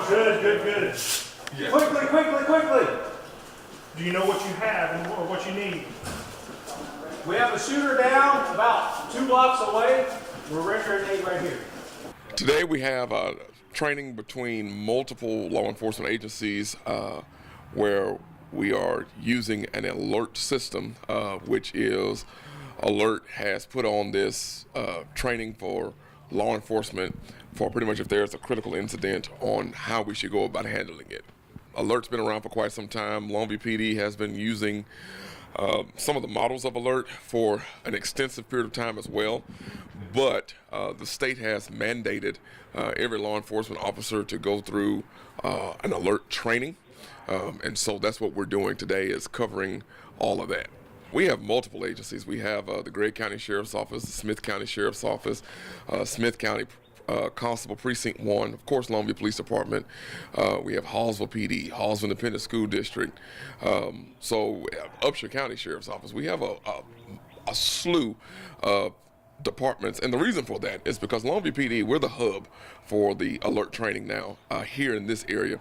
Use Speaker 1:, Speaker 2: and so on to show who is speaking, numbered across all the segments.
Speaker 1: Good, good, good.
Speaker 2: Yeah.
Speaker 1: Quickly, quickly, quickly. Do you know what you have and what you need? We have a shooter down about 2 blocks away. We're ready for an aid right here.
Speaker 2: Today we have training between multiple law enforcement agencies where we are using an alert system, which is Alert has put on this training for law enforcement for pretty much if there's a critical incident on how we should go about handling it. Alert's been around for quite some time. Longview PD has been using some of the models of Alert for an extensive period of time as well, but the state has mandated every law enforcement officer to go through an Alert training, and so that's what we're doing today, is covering all of that. We have multiple agencies. We have the Gray County Sheriff's Office, the Smith County Sheriff's Office, Smith County Constable Precinct 1, of course Longview Police Department. We have Hallsville PD, Hallsville Independent School District. So Upshur County Sheriff's Office. We have a slew of departments, and the reason for that is because Longview PD, we're the hub for the Alert training now here in this area.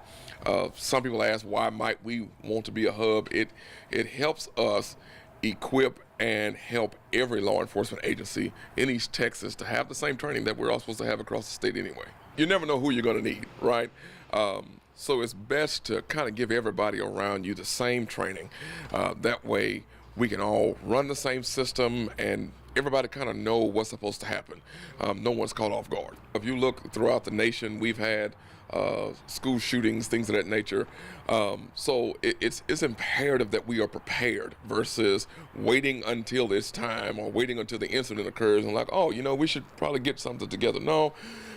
Speaker 2: Some people ask, why might we want to be a hub? It helps us equip and help every law enforcement agency in East Texas to have the same training that we're all supposed to have across the state anyway. You never know who you're going to need, right? So it's best to kind of give everybody around you the same training. That way we can all run the same system and everybody kind of know what's supposed to happen. No one's caught off guard. If you look throughout the nation, we've had school shootings, things of that nature. So it's imperative that we are prepared versus waiting until it's time or waiting until the incident occurs and like, oh, you know, we should probably get something together. No,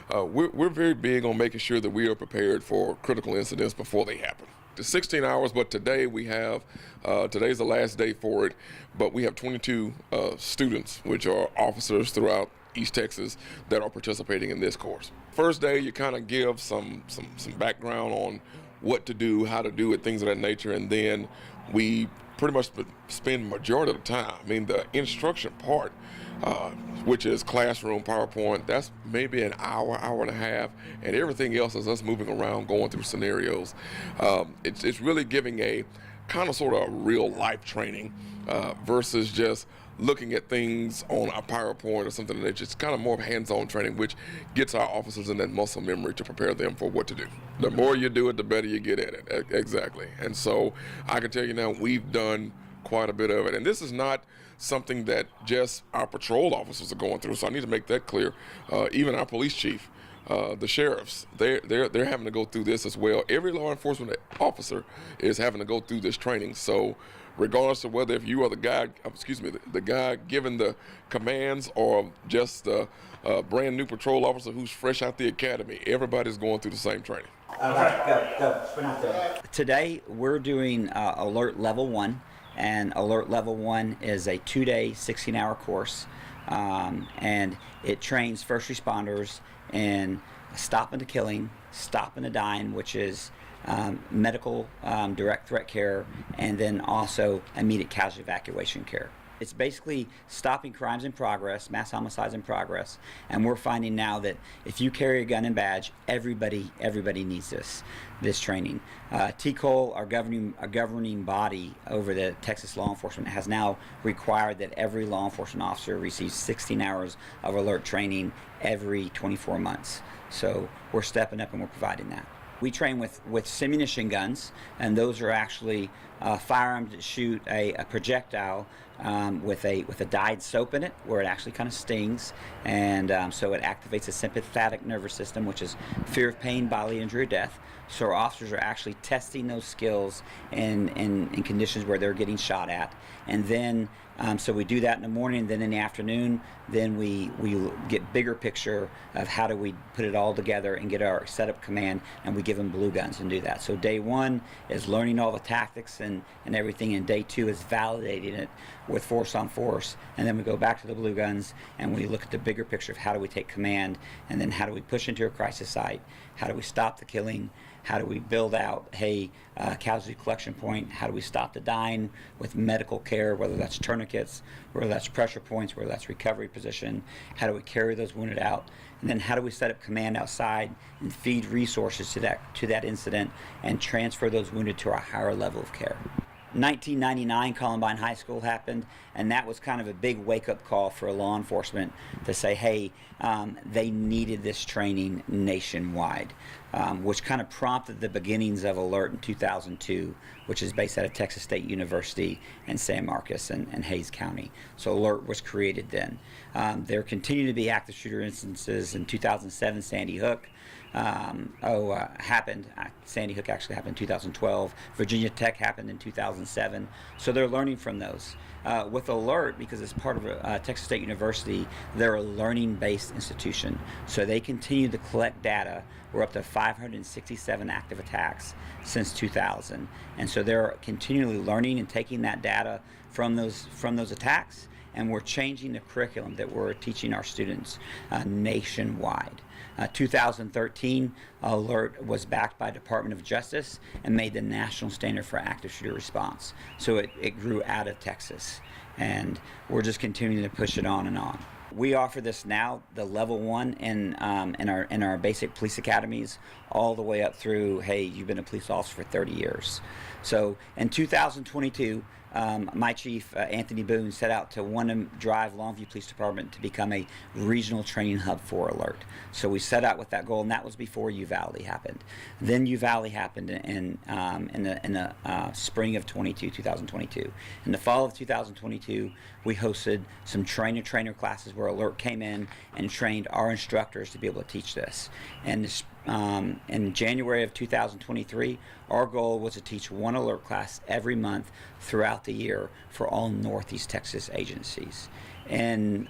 Speaker 2: we're very big on making sure that we are prepared for critical incidents before they happen. It's 16 hours, but today we have, today's the last day for it, but we have 22 students, which are officers throughout East Texas, that are participating in this course. First day, you kind of give some background on what to do, how to do it, things of that nature, and then we pretty much spend majority of the time. I mean, the instruction part, which is classroom, PowerPoint, that's maybe an hour, hour and a half, and everything else is us moving around, going through scenarios. It's really giving a kind of sort of real life training versus just looking at things on a PowerPoint or something. That's just kind of more hands-on training, which gets our officers in that muscle memory to prepare them for what to do. The more you do it, the better you get at it. Exactly. And so I can tell you now, we've done quite a bit of it. And this is not something that just our patrol officers are going through. So I need to make that clear. Even our police chief, the sheriffs, they're having to go through this as well. Every law enforcement officer is having to go through this training. So regardless of whether if you are the guy, the guy giving the commands or just the brand new patrol officer who's fresh out the academy, everybody's going through the same training.
Speaker 3: Go. Today we're doing Alert Level 1, and Alert Level 1 is a 2-day, 16-hour course, and it trains first responders in stopping the killing, stopping the dying, which is medical direct threat care, and then also immediate casualty evacuation care. It's basically stopping crimes in progress, mass homicides in progress, and we're finding now that if you carry a gun and badge, everybody needs this training. TCOL, our governing body over the Texas law enforcement, has now required that every law enforcement officer receives 16 hours of alert training every 24 months. So we're stepping up and we're providing that. We train with simunition guns, and those are actually firearms that shoot a projectile with a dyed soap in it, where it actually kind of stings, and so it activates the sympathetic nervous system, which is fear of pain, bodily injury, or death. So our officers are actually testing those skills in conditions where they're getting shot at, and then so we do that in the morning, then in the afternoon, then we get bigger picture of how do we put it all together and get our setup command, and we give them blue guns and do that. So day 1 is learning all the tactics and everything, and day 2 is validating it with force on force, and then we go back to the blue guns and we look at the bigger picture of how do we take command, and then how do we push into a crisis site, how do we stop the killing, how do we build out casualty collection point, how do we stop the dying with medical care, whether that's tourniquets, whether that's pressure points, whether that's recovery position, how do we carry those wounded out, and then how do we set up command outside and feed resources to that incident and transfer those wounded to a higher level of care. 1999 Columbine High School happened, and that was kind of a big wake-up call for law enforcement to say, hey, they needed this training nationwide, which kind of prompted the beginnings of ALERT in 2002, which is based out of Texas State University and San Marcos and Hays County. So ALERT was created then. There continue to be active shooter instances. In 2007, Sandy Hook happened. Sandy Hook actually happened in 2012. Virginia Tech happened in 2007. So they're learning from those. With ALERT, because it's part of Texas State University, they're a learning-based institution. So they continue to collect data. We're up to 567 active attacks since 2000. And so they're continually learning and taking that data from those attacks, and we're changing the curriculum that we're teaching our students nationwide. 2013, ALERT was backed by Department of Justice and made the national standard for active shooter response. So it grew out of Texas, and we're just continuing to push it on and on. We offer this now, the level 1 in our basic police academies, all the way up through, hey, you've been a police officer for 30 years. So in 2022, my chief, Anthony Boone, set out to want to drive Longview Police Department to become a regional training hub for ALERT. So we set out with that goal, and that was before U-Valley happened. Then U-Valley happened in the spring of 2022. In the fall of 2022, we hosted some trainer classes where ALERT came in and trained our instructors to be able to teach this. And in January of 2023, our goal was to teach one ALERT class every month throughout the year for all Northeast Texas agencies. In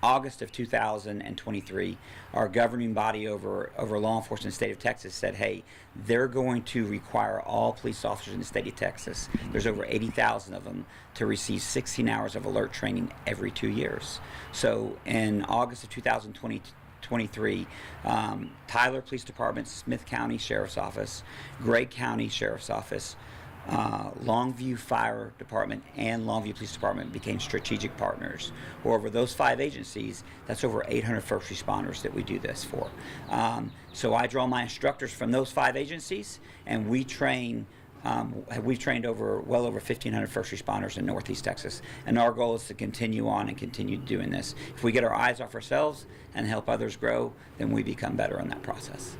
Speaker 3: August of 2023, our governing body over law enforcement in the state of Texas said, hey, they're going to require all police officers in the state of Texas, there's over 80,000 of them, to receive 16 hours of ALERT training every 2 years. So in August of 2023, Tyler Police Department, Smith County Sheriff's Office, Gray County Sheriff's Office, Longview Fire Department, and Longview Police Department became strategic partners. Or over those 5 agencies, that's over 800 first responders that we do this for. So I draw my instructors from those 5 agencies, and we train. We've trained well over 1,500 first responders in Northeast Texas, and our goal is to continue on and continue doing this. If we get our eyes off ourselves and help others grow, then we become better in that process.